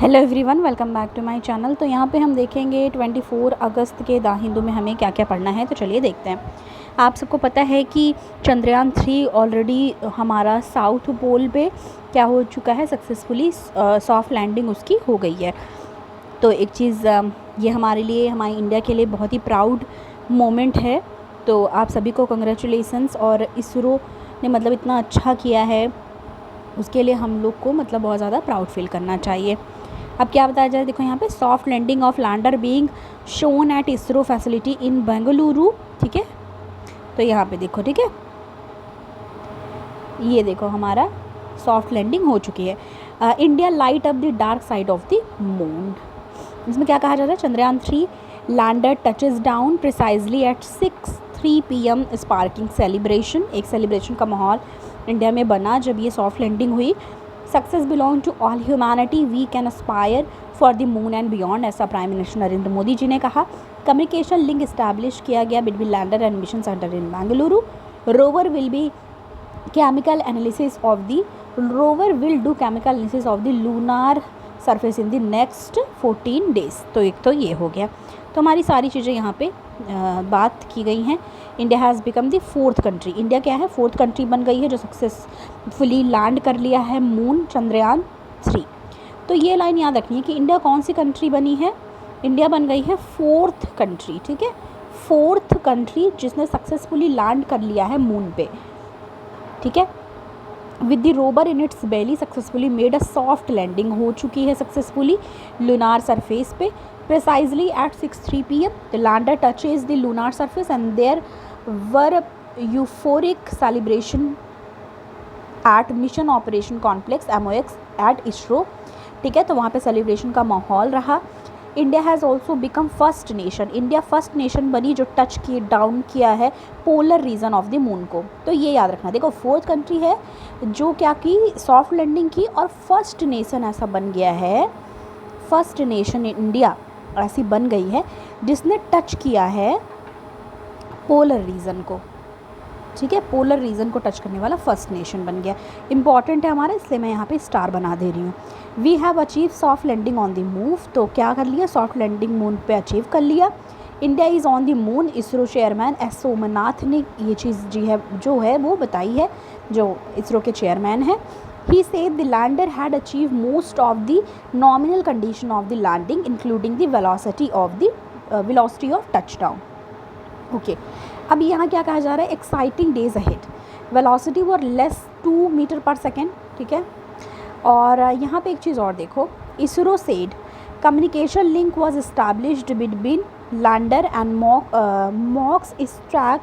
Hello everyone, welcome back to my channel. तो यहाँ पे हम देखेंगे 24 अगस्त के द हिंदू में हमें क्या क्या पढ़ना है। तो चलिए देखते हैं। आप सबको पता है कि चंद्रयान 3 ऑलरेडी हमारा साउथ पोल पे क्या हो चुका है, सक्सेसफुली सॉफ्ट लैंडिंग उसकी हो गई है। तो एक चीज़ ये हमारे लिए, हमारे इंडिया के लिए बहुत ही प्राउड मोमेंट है। तो आप सभी को कंग्रेचुलेसन्स। और इसरो ने मतलब इतना अच्छा किया है, उसके लिए हम लोग को मतलब बहुत ज़्यादा प्राउड फील करना चाहिए। अब क्या बताया जाए, देखो यहाँ पे soft landing of lander being shown at ISRO facility in Bengaluru. ठीक है, तो यहाँ पे देखो, ठीक है, ये देखो हमारा सॉफ्ट लैंडिंग हो चुकी है। India light up the dark side of the moon. इसमें क्या कहा जाता है, Chandrayaan 3 lander touches down precisely at 6:03 PM sparking celebration. एक सेलिब्रेशन का माहौल इंडिया में बना जब ये सॉफ्ट लैंडिंग हुई। Success belong to all humanity, we can aspire for the moon and beyond, ऐसा प्राइम मिनिस्टर नरेंद्र मोदी जी ने कहा। कम्युनिकेशन लिंक इस्टेब्लिश किया गया between lander and mission centre in Bengaluru. Rover will be chemical analysis of the rover will do chemical analysis of the lunar surface in the next 14 days। तो एक तो ये हो गया। तो हमारी सारी चीज़ें यहाँ पे बात की गई हैं। India has become the 4th country. India क्या है, 4th कंट्री बन गई है जो सक्सेसफुली लैंड कर लिया है मून चंद्रयान 3। तो ये लाइन याद रखनी है कि इंडिया कौन सी कंट्री बनी है। इंडिया बन गई है 4th कंट्री। ठीक है, 4th कंट्री जिसने सक्सेसफुली लैंड कर लिया है मून पे। ठीक है, with the rover in its belly successfully made a soft landing हो चुकी है सक्सेसफुली लूनार सरफेस पे। Precisely at 6:03 PM the lander touches the lunar surface and there were euphoric celebration at mission operation complex MOX at ISRO. ठीक है, तो वहाँ पे celebration का माहौल रहा। India has also become first nation. India first nation बनी जो टच किए डाउन किया है polar region of the moon को। तो ये याद रखना। देखो 4th कंट्री है जो क्या की, सॉफ्ट लैंडिंग की, और फर्स्ट नेशन ऐसा बन गया है, फर्स्ट नेशन इंडिया ऐसी बन गई है जिसने टच किया है पोलर रीजन को। ठीक है, पोलर रीजन को टच करने वाला फर्स्ट नेशन बन गया। इंपॉर्टेंट है हमारा, इसलिए मैं यहाँ पे स्टार बना दे रही हूँ। We have achieve soft landing on the moon. तो क्या कर लिया, सॉफ्ट लैंडिंग मून पे अचीव कर लिया। India is on the moon. ISRO chairman S Somnath ने ये चीज़ जी है जो है वो बताई है, जो इसरो के चेयरमैन है। He said the lander had achieve most of the nominal condition of the landing including the velocity of touchdown. Okay, अब यहाँ क्या कहा जा रहा है, exciting days ahead. Velocity were less 2 meter per second. ठीक है, और यहाँ पे एक चीज़ और देखो, ISRO said communication link was established between lander and MOX track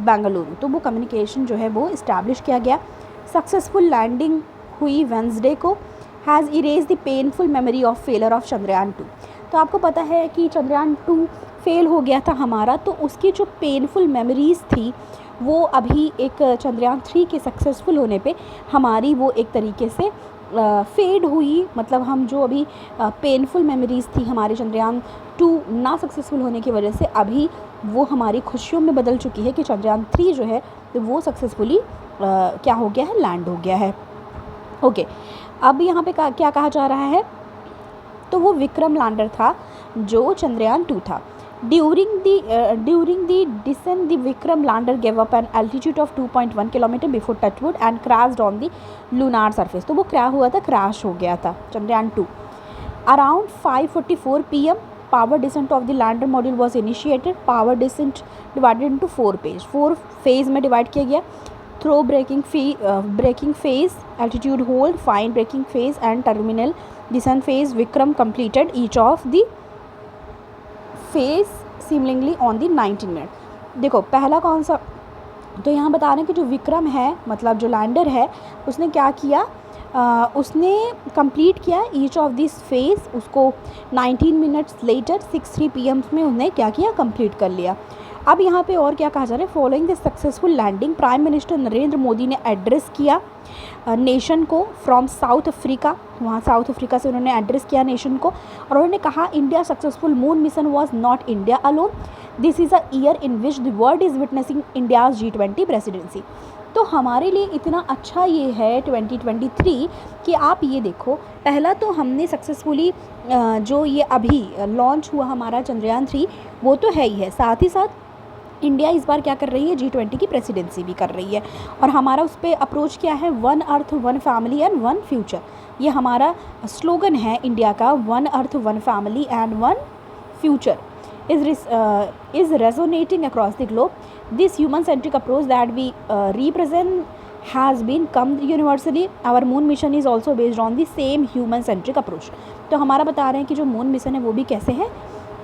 Bengaluru. तो वो कम्युनिकेशन जो है वो इस्टेब्लिश किया गया। सक्सेसफुल लैंडिंग हुई वेंसडे को। Has erase the painful memory of failure of Chandrayaan 2। तो आपको पता है कि चंद्रयान 2 फेल हो गया था हमारा, तो उसकी जो पेनफुल मेमोरीज़ थी वो अभी एक चंद्रयान 3 के सक्सेसफुल होने पे हमारी वो एक तरीके से फेड हुई। मतलब हम जो अभी पेनफुल मेमोरीज़ थी हमारे चंद्रयान 2 ना सक्सेसफुल होने की वजह से, अभी वो हमारी खुशियों में बदल चुकी है कि चंद्रयान 3 जो है वो सक्सेसफुली क्या हो गया है, लैंड हो गया है। ओके, अब यहाँ पे क्या कहा जा रहा है, तो वो विक्रम लैंडर था जो चंद्रयान 2 था। During the descent, the Vikram lander gave up an altitude of 2.1 km before touchwood and crashed on the lunar surface। तो वो क्या हुआ था, क्रैश हो गया था Chandrayaan 2। Around 5:44 PM, power descent of the lander module was initiated। Power descent divided into 4 phase में divide किया गया। Rough braking phase, altitude hold, fine braking phase and terminal descent phase। Vikram completed each of the phase similarly on the 19 minute. देखो पहला कौन सा, तो यहाँ बता रहे हैं कि जो विक्रम है, मतलब जो लैंडर है, उसने क्या किया, उसने कंप्लीट किया ईच ऑफ दिस फेज। उसको 19 मिनट्स लेटर 6:03 PM में उन्हें क्या किया, कंप्लीट कर लिया। अब यहाँ पे और क्या कहा जा रहा है, following the successful landing prime minister Narendra Modi ने एड्रेस किया नेशन को फ्रॉम साउथ अफ्रीका। वहाँ साउथ अफ्रीका से उन्होंने एड्रेस किया नेशन को, और उन्होंने कहा India successful moon mission was not India alone, this is a year in which the world is witnessing India's G20 presidency. तो हमारे लिए इतना अच्छा ये है 2023 कि आप ये देखो, पहला तो हमने सक्सेसफुली जो ये अभी लॉन्च हुआ हमारा चंद्रयान 3 वो तो है ही है, साथ ही साथ इंडिया इस बार क्या कर रही है, G20 की प्रेसिडेंसी भी कर रही है। और हमारा उस पर अप्रोच क्या है, one earth one family and one future. ये हमारा स्लोगन है इंडिया का, one earth one family and one future is resonating across the globe. This human-centric approach that we represent has been come universally. Our moon mission is also based on the same human-centric approach. तो हमारा बता रहे हैं कि जो moon mission है वो भी कैसे है,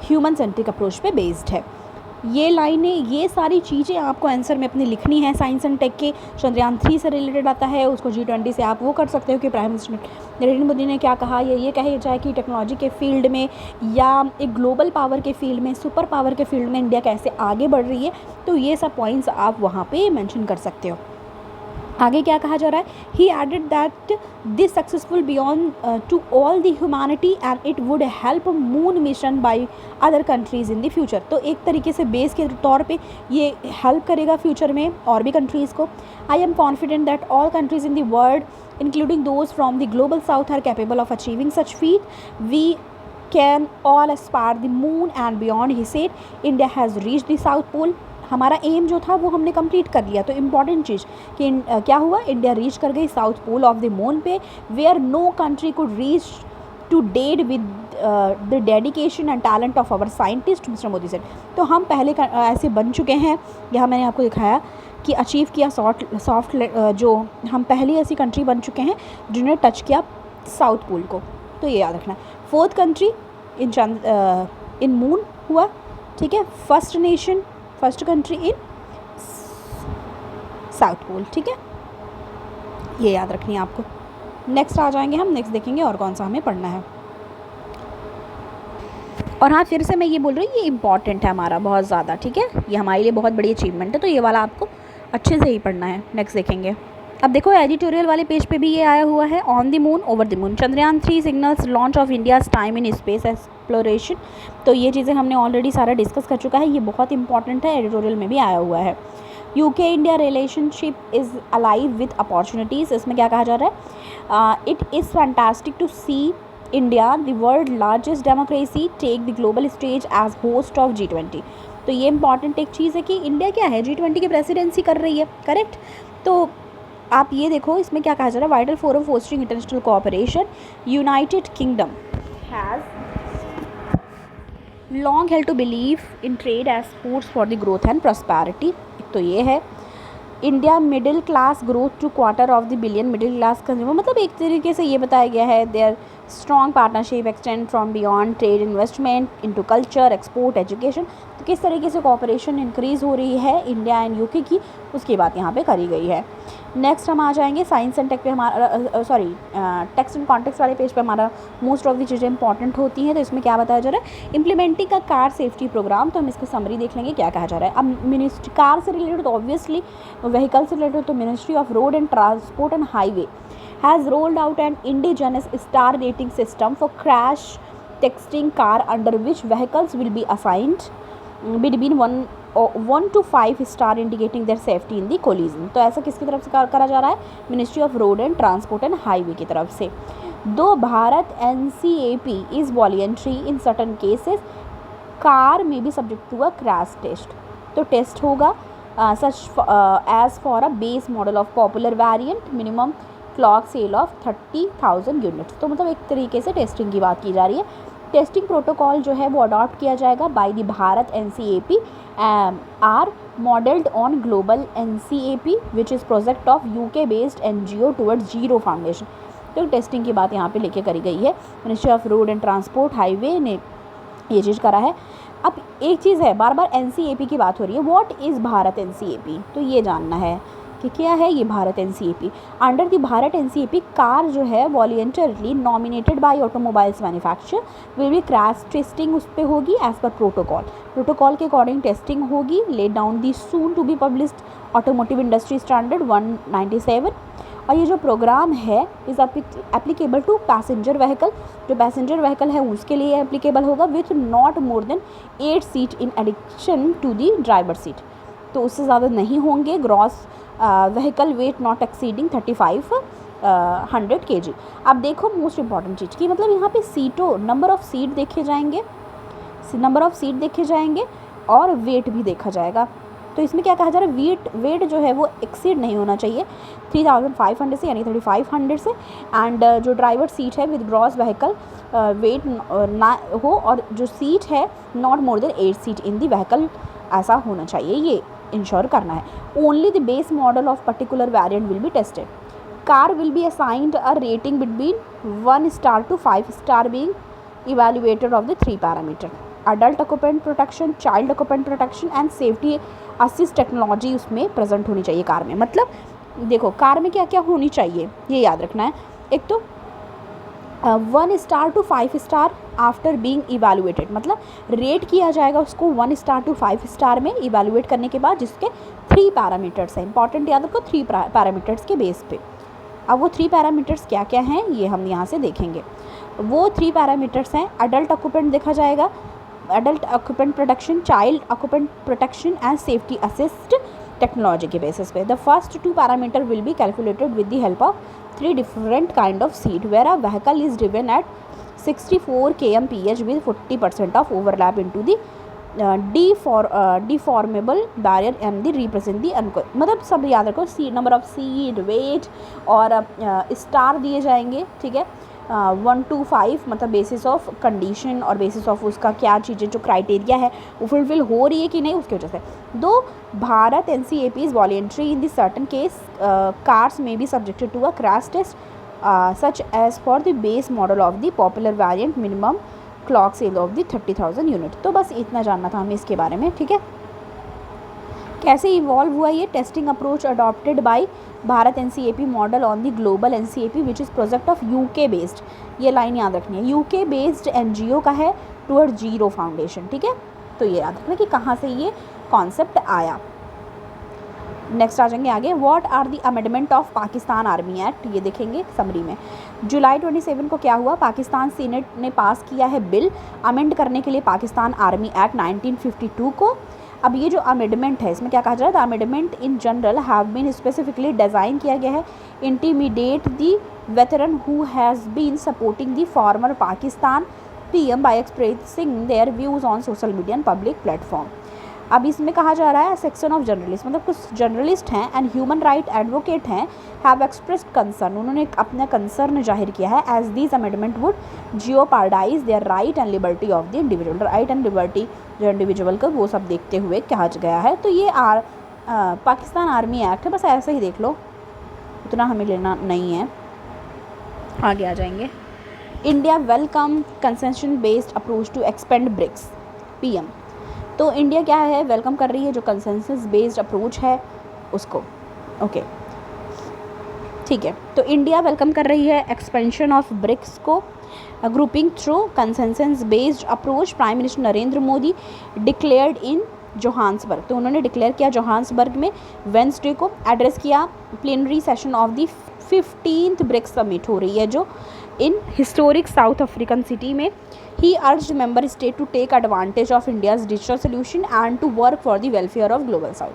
ह्यूमन-सेंट्रिक अप्रोच पे बेस्ड है। ये लाइनें, ये सारी चीज़ें आपको आंसर में अपनी लिखनी है। साइंस एंड टेक के चंद्रयान 3 से रिलेटेड आता है, उसको G20 से आप वो कर सकते हो कि प्राइम मिनिस्टर नरेंद्र मोदी ने क्या कहा, ये कहे जाए कि टेक्नोलॉजी के फील्ड में या एक ग्लोबल पावर के फील्ड में, सुपर पावर के फील्ड में इंडिया कैसे आगे बढ़ रही है, तो ये सब पॉइंट्स आप वहाँ पे मेंशन कर सकते हो। आगे क्या कहा जा रहा है, he added that this successful beyond to all the humanity and it would help moon mission by other countries in the future. तो एक तरीके से बेस के तौर पे ये हेल्प करेगा फ्यूचर में और भी कंट्रीज़ को। I am confident that all countries in the world including those from the global south are capable of achieving such feat. We can all aspire the moon and beyond. He said India has reached the south pole. हमारा aim जो था वो हमने complete कर लिया। तो important चीज़ कि क्या हुआ, इंडिया रीच कर गई south pole of the moon पे, where no country could reach to date with the dedication and talent of our scientist, mister Modi said. तो हम पहले ऐसे बन चुके हैं, यहाँ मैंने आपको दिखाया कि अचीव किया सॉफ्ट जो हम पहली ऐसी कंट्री बन चुके हैं जिन्होंने टच किया साउथ पोल को। तो ये याद रखना। 4th कंट्री इन मून हुआ, ठीक है, first country in south pole, ठीक है, ये याद रखनी है आपको। नेक्स्ट आ जाएंगे हम, नेक्स्ट देखेंगे और कौन सा हमें पढ़ना है। और हाँ, फिर से मैं ये बोल रही हूँ, ये इंपॉर्टेंट है हमारा बहुत ज़्यादा, ठीक है, ये हमारे लिए बहुत बड़ी अचीवमेंट है, तो ये वाला आपको अच्छे से ही पढ़ना है। नेक्स्ट देखेंगे। अब देखो एडिटोरियल वाले पेज पे भी ये आया हुआ है, on the moon over the moon, Chandrayaan 3 signals launch of India's time in space exploration. तो ये चीज़ें हमने ऑलरेडी सारा डिस्कस कर चुका है, ये बहुत इंपॉर्टेंट है, एडिटोरियल में भी आया हुआ है। UK India relationship is alive with opportunities. इसमें क्या कहा जा रहा है, it is fantastic to see India the world largest democracy take the global stage as host of G20। तो ये इंपॉर्टेंट एक चीज़ है कि इंडिया क्या है, G20 की प्रेसिडेंसी कर रही है, करेक्ट। तो आप ये देखो, इसमें क्या कहा जा रहा है, vital forum fostering international cooperation, United Kingdom has long held to believe in trade as sports for the growth and prosperity. तो ये है India middle class growth to quarter of the billion middle class consumer. मतलब एक तरीके से ये बताया गया है, their strong partnership extend from beyond trade investment into culture export education. तो किस तरीके से कोऑपरेशन इंक्रीज़ हो रही है इंडिया एंड यूके की, उसकी बात यहाँ पे करी गई है। नेक्स्ट हम आ जाएंगे साइंस एंड टेक पे, हमारा टेक्स्ट एंड कॉन्टेक्स्ट वाले पेज पे हमारा मोस्ट ऑफ दी चीज़ें इंपॉर्टेंट होती हैं। तो इसमें क्या बताया जा रहा है, इम्प्लीमेंटिंग का कार सेफ्टी प्रोग्राम। तो हम इसका समरी देख लेंगे क्या कहा जा रहा है। अब मिनिस्ट्री कार से रिलेटेड तो ऑब्वियसली व्हीकल से रिलेटेड, तो ministry of road and transport and highway has rolled out an indigenous star rating system for crash testing car, under which vehicles will be assigned between 1 to 5 star indicating their safety in the collision। तो ऐसा किसकी तरफ से करा जा रहा है, ministry of road and transport and highway की तरफ से। दो Bharat NCAP is voluntary in certain cases, car may be subject to a crash test। तो टेस्ट होगा such as for a base model of popular variant minimum clock sale of 30,000 units. तो मतलब एक तरीके से टेस्टिंग की बात की जा रही है। टेस्टिंग प्रोटोकॉल जो है वो अडॉप्ट किया जाएगा by the Bharat NCAP are modelled on global NCAP which is project of UK based NGO towards zero foundation. तो टेस्टिंग की बात यहाँ पे लेके करी गई है। Ministry of road and transport highway ने ये चीज़ करा है। अब एक चीज़ है, बार बार NCAP की बात हो रही है, व्हाट इज़ भारत NCAP, तो ये जानना है कि क्या है ये Bharat NCAP। Under the Bharat NCAP car जो है voluntarily nominated by automobiles manufacture will be crash testing उस पर होगी एज पर प्रोटोकॉल के अकॉर्डिंग टेस्टिंग होगी। Let down the soon to be published automotive industry standard 197। और ये जो प्रोग्राम है is applicable to passenger vehicle, जो पैसेंजर व्हीकल है उसके लिए एप्लीकेबल होगा, with not more than 8 seat in addition to the driver seat. तो उससे ज़्यादा नहीं होंगे। Gross vehicle wait not exceeding 3500 kg। अब देखो मोस्ट इंपॉर्टेंट चीज़ की मतलब यहाँ पे सीटों नंबर ऑफ़ सीट देखे जाएंगे और वेट भी देखा जाएगा। तो इसमें क्या कहा जा रहा है, वेट जो है वो एक्सीड नहीं होना चाहिए 3500 से, यानी 3500 से। एंड जो ड्राइवर सीट है विद ग्रॉस व्हीकल वेट ना हो, और जो सीट है not more than 8 seat in the vehicle, ऐसा होना चाहिए, ये इंश्योर करना है। Only the base model of particular variant will be tested. Car will be assigned a rating between 1 star to 5 star being evaluated of the 3 parameter: adult occupant protection, child occupant protection and safety assist technology उसमें present होनी चाहिए car में। मतलब देखो car में क्या क्या होनी चाहिए ये याद रखना है। एक तो 1 star to 5 star after being evaluated, मतलब रेट किया जाएगा उसको 1 स्टार to 5 स्टार में इवेल्युएट करने के बाद, जिसके 3 पैरामीटर्स हैं। इंपॉर्टेंट याद रखो 3 पैरामीटर्स के बेस पे। अब वो 3 पैरामीटर्स क्या क्या हैं ये हम यहाँ से देखेंगे। वो 3 पैरामीटर्स हैं: अडल्ट ऑक्यूपेंट देखा जाएगा, adult occupant protection, child occupant protection and safety assist technology के बेसिस पे। The first 2 parameter will be calculated with the help of 3 different kind of seat where a vehicle is driven at 64 kmph with 40% of overlap into the deformable barrier and the represent the मतलब सब याद रखो, see number of seat, weight और star दिए जाएंगे, ठीक है। 1 to 5 मतलब बेसिस ऑफ कंडीशन और बेसिस ऑफ उसका क्या चीज़ें जो क्राइटेरिया है वो फुलफिल हो रही है कि नहीं, उसकी वजह से। दो Bharat NCAP is voluntary in the certain case cars में be subjected to a crash test such as for the base model of the popular variant minimum clock sale of the 30,000 unit. तो बस इतना जानना था हमें इसके बारे में, ठीक है। कैसे इवॉल्व हुआ ये testing approach adopted by Bharat NCAP model on the global NCAP which is project of UK based, ये लाइन याद रखनी है, UK बेस्ड NGO का है टूवर्ड जीरो फाउंडेशन, ठीक है। तो ये याद रखना कि कहाँ से ये कॉन्सेप्ट आया। नेक्स्ट आ जाएंगे आगे, what are the amendment of Pakistan army act, ये देखेंगे समरी में। जुलाई 27 को क्या हुआ, पाकिस्तान सीनेट ने पास किया है बिल अमेंड करने के लिए पाकिस्तान आर्मी एक्ट 1952 को। अब ये जो अमेंडमेंट है इसमें क्या कहा जा रहा है, the amendment in general have been specifically design किया गया है intimidate the veteran who has been supporting the former Pakistan PM by expressing their views on social media and public platform. अब इसमें कहा जा रहा है सेक्शन ऑफ जर्नलिस्ट, मतलब कुछ जर्नलिस्ट हैं एंड ह्यूमन राइट एडवोकेट हैं, हैव एक्सप्रेस्ड कंसर्न, उन्होंने अपना कंसर्न जाहिर किया है as this amendment would jeopardize their right and liberty of the individual, right and liberty जो इंडिविजुअल का वो सब देखते हुए कहा गया है। तो ये पाकिस्तान आर्मी एक्ट है, बस ऐसे ही देख लो, उतना हमें लेना नहीं है। आगे आ जाएंगे, India welcome concession based approach to expand BRICS PM। तो इंडिया क्या है, वेलकम कर रही है जो कंसेंसस बेस्ड अप्रोच है उसको, ओके ठीक है। तो इंडिया वेलकम कर रही है एक्सपेंशन ऑफ ब्रिक्स को, grouping through consensus based approach. Prime minister Narendra Modi declared इन जोहान्सबर्ग, तो उन्होंने डिक्लेयर किया जोहान्सबर्ग में वेंसडे को, एड्रेस किया plenary session of the 15th BRICS summit हो रही है जो in historic South African city में। He urged member state to take advantage of India's digital solution and to work for the welfare of global south।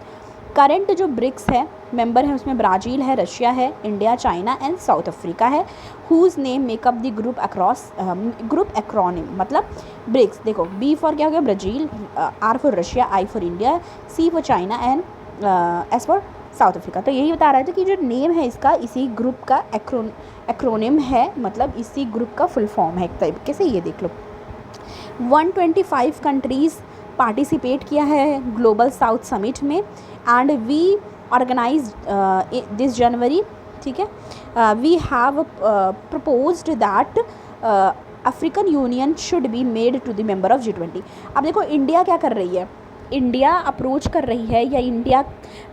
Current जो BRICS है member है उसमें Brazil है, रशिया है, India, China and South Africa है। Whose name make up the group across group acronym, मतलब BRICS देखो, B for क्या हो गया Brazil, R for Russia, I for India, C for China and S for South Africa. तो यही बता रहा था कि जो नेम है इसका इसी ग्रुप का एक्रोनिम है, मतलब इसी ग्रुप का फुल फॉर्म है एक तरीके से, ये देख लो। 125 कंट्रीज़ पार्टिसिपेट किया है ग्लोबल साउथ समिट में and we organise this January, ठीक है। We have proposed that African Union should be made to the member of G20। अब देखो इंडिया क्या कर रही है, इंडिया अप्रोच कर रही है या इंडिया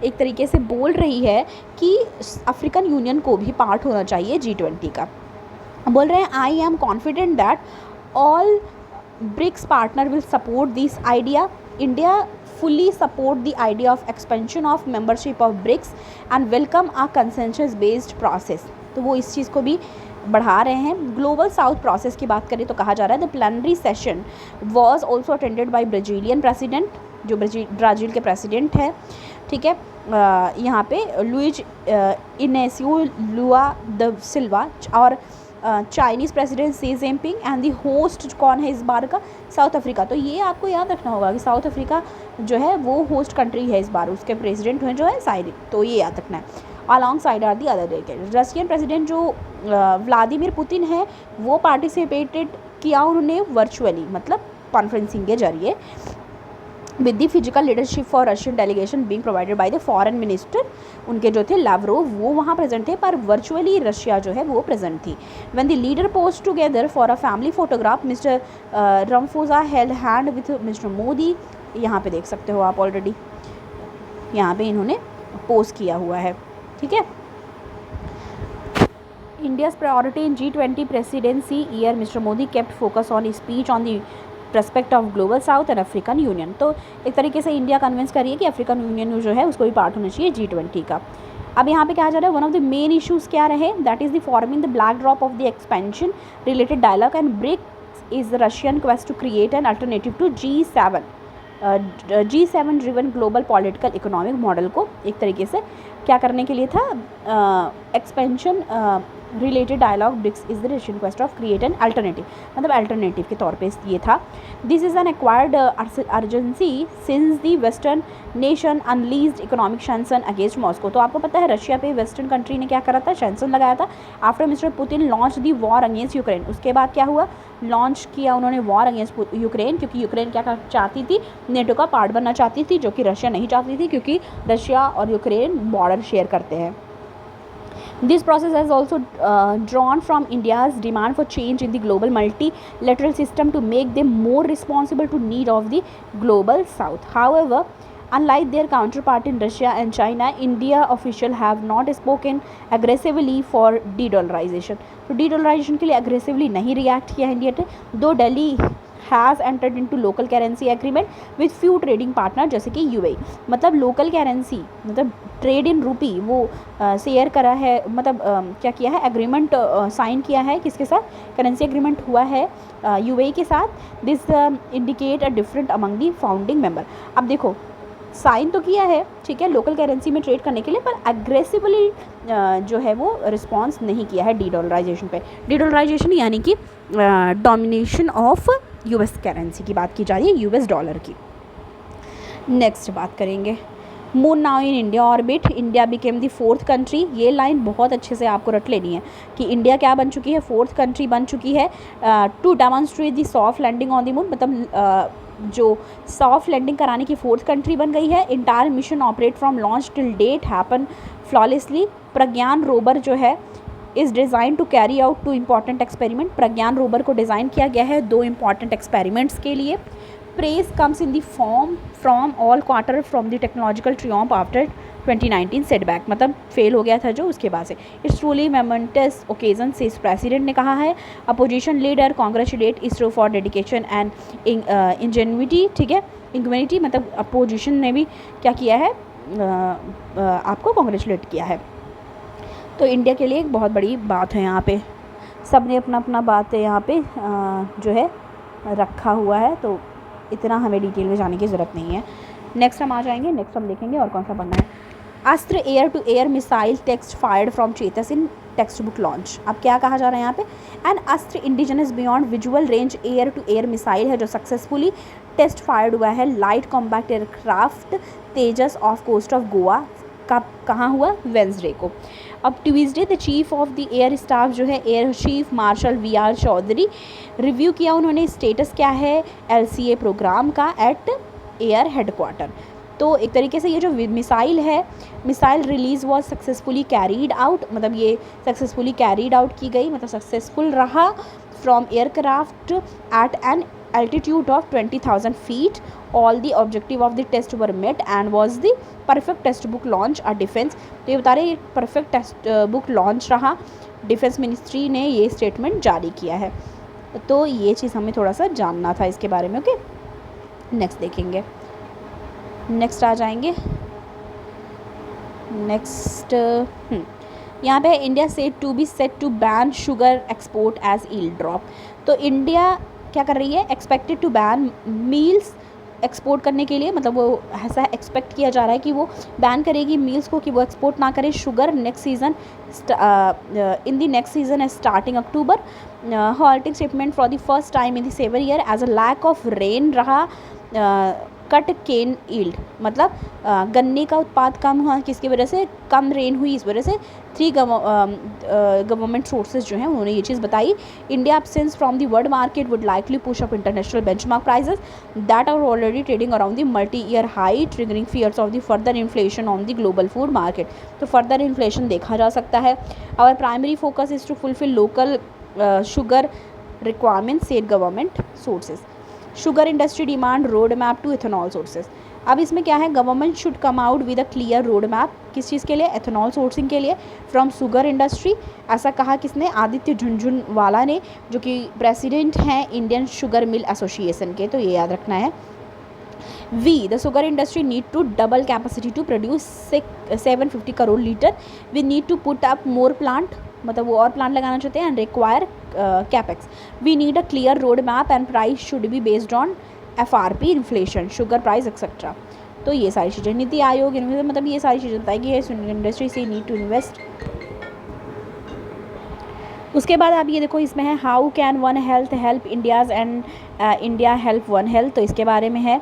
एक तरीके से बोल रही है कि अफ्रीकन यूनियन को भी पार्ट होना चाहिए G20 का। बोल रहे हैं आई am confident that all BRICS partner will support this idea. India fully support the idea of expansion of membership of BRICS and welcome a consensus based process। तो वो इस चीज़ को भी बढ़ा रहे हैं। ग्लोबल साउथ प्रोसेस की बात करें तो कहा जा रहा है the plenary session was also attended by Brazilian president, जो ब्राज़ील के प्रेसिडेंट है, ठीक है। यहाँ पे लुइज इनेसियो लुआ द सिल्वा और Chinese president Xi Jinping and the host कौन है इस बार का, साउथ अफ्रीका। तो ये आपको याद रखना होगा कि साउथ अफ्रीका जो है वो होस्ट कंट्री है इस बार, उसके प्रेसिडेंट हैं जो है साइड, तो ये याद रखना है। Alongside are the other delegates. Russian president जो व्लादिमीर पुतिन है वो पार्टिसिपेटेड किया उन्होंने वर्चुअली, मतलब कॉन्फ्रेंसिंग के जरिए, with the physical leadership for Russian delegation being provided by the foreign minister. उनके जो थे लावरोव वो वहाँ प्रेजेंट थे, पर वर्चुअली रशिया जो है वो प्रेजेंट थी। When the leader pose together for a family photograph, mister Ramaphosa held hand with mister Modi. यहाँ पे देख सकते हो आप, ऑलरेडी यहाँ पे इन्होंने पोज किया हुआ है, ठीक है। India's priority in G20 presidency year, Mr. Modi kept focus on his speech on the prospect of global South and African Union। तो एक तरीके से इंडिया कन्विंस करिए कि अफ्रीकन यूनियन जो है उसको भी पार्ट होना चाहिए G20 का। अब यहाँ पे कहा जा रहा है one of the main issues क्या रहे, that is the forming the black drop of the expansion related dialogue and BRICS is Russian quest to create an alternative to G7 driven global political economic model को एक तरीके से क्या करने के लिए था, expansion related dialogue BRICS is the Russian quest of create an alternative, मतलब अल्टरनेटिव के तौर पे ये था। This is N acquired urgency since the western nation unleashed economic sanction against Moscow. तो आपको पता है रशिया पे वेस्टर्न कंट्री ने क्या करा था, सैंक्शन लगाया था आफ्टर मिस्टर पुतिन लॉन्च दी वॉर अगेंस्ट यूक्रेन। उसके बाद क्या हुआ, लॉन्च किया उन्होंने वॉर अगेंस्ट यूक्रेन, क्योंकि यूक्रेन क्या चाहती थी, नेटो का पार्ट बनना चाहती थी, जो कि रशिया नहीं चाहती थी, क्योंकि रशिया और यूक्रेन बॉर्डर शेयर करते हैं। This process has also drawn from India's demand for change in the global multilateral system to make them more responsible to need of the global South. However, unlike their counterpart in Russia and China, India officials have not spoken aggressively for de-dollarization. तो de-dollarization के लिए aggressively नहीं react किया India ने, दो Delhi has entered into local currency agreement with few trading partner जैसे कि UAE. मतलब लोकल करेंसी मतलब ट्रेड इन रूपी वो शेयर करा है, मतलब क्या किया है, एग्रीमेंट साइन किया है, किसके साथ, करेंसी एग्रीमेंट हुआ है यूएई के साथ। This indicate a different among the founding member. अब देखो साइन तो किया है, ठीक है, लोकल करेंसी में ट्रेड करने के लिए, पर एग्रेसिवली जो है वो रिस्पॉन्स नहीं किया है डीडॉलराइजेशन पे। डीडॉलराइजेशन यानी कि डोमिनेशन ऑफ यूएस करेंसी की बात की जा रही है, यूएस डॉलर की। नेक्स्ट बात करेंगे moon now in India orbit, India became the fourth country. ये लाइन बहुत अच्छे से आपको रट लेनी है कि इंडिया क्या बन चुकी है, फोर्थ कंट्री बन चुकी है to demonstrate the soft landing on the moon, मतलब जो सॉफ्ट लैंडिंग कराने की फोर्थ कंट्री बन गई है। Entire mission operate from launch till date happen flawlessly. Pragyan rover जो है is design to carry out two important experiment. Pragyan rover को डिज़ाइन किया गया है दो इम्पॉर्टेंट एक्सपेरिमेंट्स के लिए। Praise comes in the form from all quarter from the technological triumph after 2019 setback, मतलब फेल हो गया था जो, उसके बाद से। इट्स ट्रूली मेमेंटस ओकेजन से प्रेसिडेंट ने कहा है। Opposition leader congratulate ISRO for dedication and ingenuity, ठीक है, इंक्वेनिटी, मतलब अपोजिशन ने भी क्या किया है, आपको कॉन्ग्रेचुलेट किया है। तो इंडिया के लिए एक बहुत बड़ी बात है, यहाँ पे सब ने अपना अपना बात है यहाँ पे जो है रखा हुआ है, तो इतना हमें डिटेल में जाने की ज़रूरत नहीं है। नेक्स्ट हम आ जाएंगे, नेक्स्ट हम देखेंगे और कौन सा पढ़ना है। Astra air to air missile test fired from Tejas in textbook launch. अब क्या कहा जा रहा है यहाँ पे, an Astra indigenous beyond visual range air to air missile है जो सक्सेसफुली टेस्ट फायर्ड हुआ है light combat aircraft Tejas off coast of Goa. कब कहाँ हुआ, वेंसडे को। अब Tuesday the chief of the air staff जो है air chief marshal V R. Chaudhari review किया उन्होंने स्टेटस क्या है LCA प्रोग्राम का एट एयर हेडक्वार्टर। तो एक तरीके से ये जो मिसाइल है, missile release was successfully carried out, मतलब ये सक्सेसफुली कैरीड आउट की गई, मतलब सक्सेसफुल रहा from aircraft at an altitude of 20,000 feet. All the objective of the test were met and was the perfect test book launch a defense। तो ये बता रहे हैं परफेक्ट टेस्ट बुक लॉन्च रहा, डिफेंस मिनिस्ट्री ने ये statement जारी किया है। तो ये चीज़ हमें थोड़ा सा जानना था इसके बारे में। ओके, नेक्स्ट देखेंगे, नेक्स्ट आ जाएंगे। नेक्स्ट यहाँ पे India said to be set to ban sugar export as yield drop. तो इंडिया क्या कर रही है, expected to ban mills export करने के लिए, मतलब वो ऐसा एक्सपेक्ट किया जा रहा है कि वो बैन करेगी मील्स को कि वो एक्सपोर्ट ना करें sugar next season in the next season starting October. Halting shipment for the first time in the 7 year as a lack of rain रहा. कट केन ईल्ड, मतलब गन्ने का उत्पाद कम हुआ किसकी वजह से, कम रेन हुई इस वजह से. 3 गवर्नमेंट सोर्सेज जो हैं उन्होंने ये चीज़ बताई. India absence from the world market would likely push up international benchmark prices that are already trading around the multi year high, triggering fears of the further inflation on the global food market. तो further inflation देखा जा सकता है. Our primary focus is to fulfil local sugar requirement said government sources. Sugar industry demand road map to ethanol sources. अब इसमें क्या है, government should come out with a clear road map. किस चीज़ के लिए, एथेनॉल सोर्सिंग के लिए from sugar industry. ऐसा कहा किसने, आदित्य झुंझुनवाला ने, जो कि प्रेसिडेंट हैं इंडियन शुगर मिल एसोसिएशन के. तो ये याद रखना है. The sugar industry need to double capacity to produce 750 crore litre. We need to put up more plant, मतलब वो और प्लांट लगाना चाहते हैं. And require capex. We need a clear road map and price should be based on FRP, inflation, sugar price etcetera. तो ये सारी चीज़ें नीति आयोग मतलब ये सारी चीज़ें बताएगी है इंडस्ट्री से नीड टू इन्वेस्ट. उसके बाद आप ये देखो, इसमें है how can one health help India's and India help one health. तो इसके बारे में है.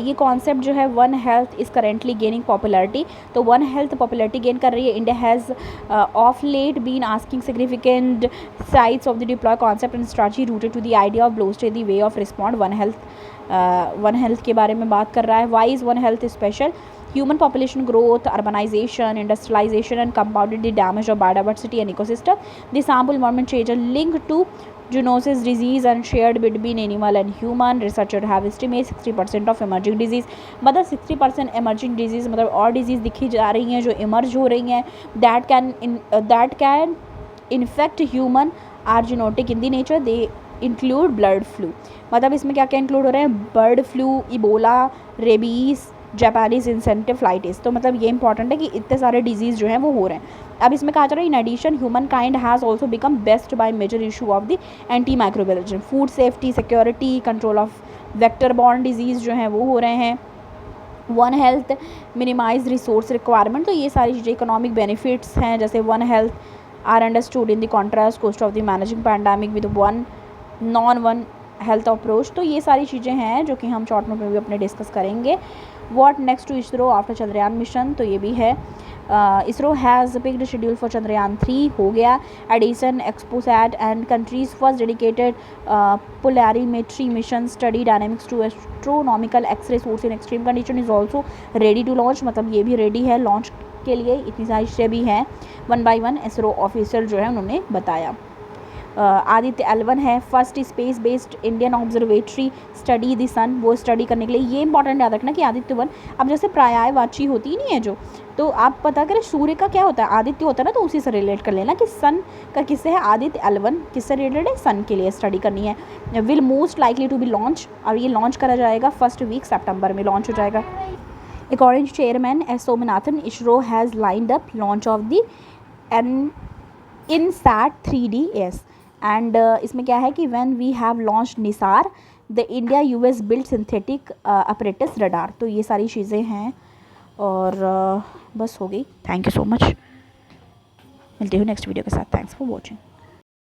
ये कॉन्सेप्ट जो है one health is currently gaining popularity. तो वन हेल्थ पॉपुलरिटी गेन कर रही है. India has of late been asking significant sides of the deploy concept and strategy rooted to the idea of bolster the way of respond. One health के बारे में बात कर रहा है. Why is one health special. Human population growth, urbanization, industrialization, and compounded the damage of biodiversity and ecosystem. The sample environment change are linked to zoonosis disease and shared between animal and human. Researchers have estimated 60% of emerging disease. मतलब 60% emerging disease मतलब और disease दिखी जा रही हैं जो emerge हो रही हैं. That can infect human are zoonotic in the nature. They include blood flu. मतलब इसमें क्या क्या इंक्लूड हो रहे हैं, bird flu, Ebola, rabies, Japanese encephalitis. तो मतलब ये इंपॉर्टेंट है कि इतने सारे डिजीज़ जो हैं वो हो रहे हैं. अब इसमें कहा जा रहा है in addition human kind has also become beset by major issue of the antimicrobial, food safety, security, control of vector borne disease जो हैं वो हो रहे हैं. One health minimise resource requirement. तो ये सारी चीज़ें इकोनॉमिक बेनिफिट्स हैं. जैसे one health are understood in the contrast cost of the managing pandemic with one health approach. तो ये सारी चीज़ें हैं जो कि हम शॉर्ट नोट में भी अपने डिस्कस करेंगे. What next to ISRO after Chandrayaan mission. तो ये भी है. ISRO has picked schedule for Chandrayaan 3 हो गया. Addition, XPoSat and country's first dedicated polarimetry mission study dynamics to astronomical x-ray source in extreme condition is also ready to launch. मतलब ये भी रेडी है लॉन्च के लिए. इतनी सारी चीज़ें भी हैं. 1 by 1 इसरो ऑफिसर जो है उन्होंने बताया. आदित्य L1 है, first space based Indian observatory study the sun. वो स्टडी करने के लिए ये इंपॉर्टेंट याद रखना कि आदित्य 1, अब जैसे पर्यायवाची होती नहीं है जो, तो आप पता करें सूर्य का क्या होता है, आदित्य होता है ना, तो उसी से रिलेट कर लेना कि सन का किससे है. आदित्य L1 किससे रिलेटेड है, सन के लिए स्टडी करनी है. Will most likely to be launch, और ये लॉन्च करा जाएगा फर्स्ट वीक सितंबर में लॉन्च हो जाएगा. According to chairman S Somanathan, ISRO has lined up launch of the INSAT 3DS. And इसमें क्या है कि when we have launch NISAR the India US built synthetic aperture radar. तो ये सारी चीज़ें हैं और बस हो गई. Thank you so much. मिलते हो नेक्स्ट वीडियो के साथ. Thanks for watching.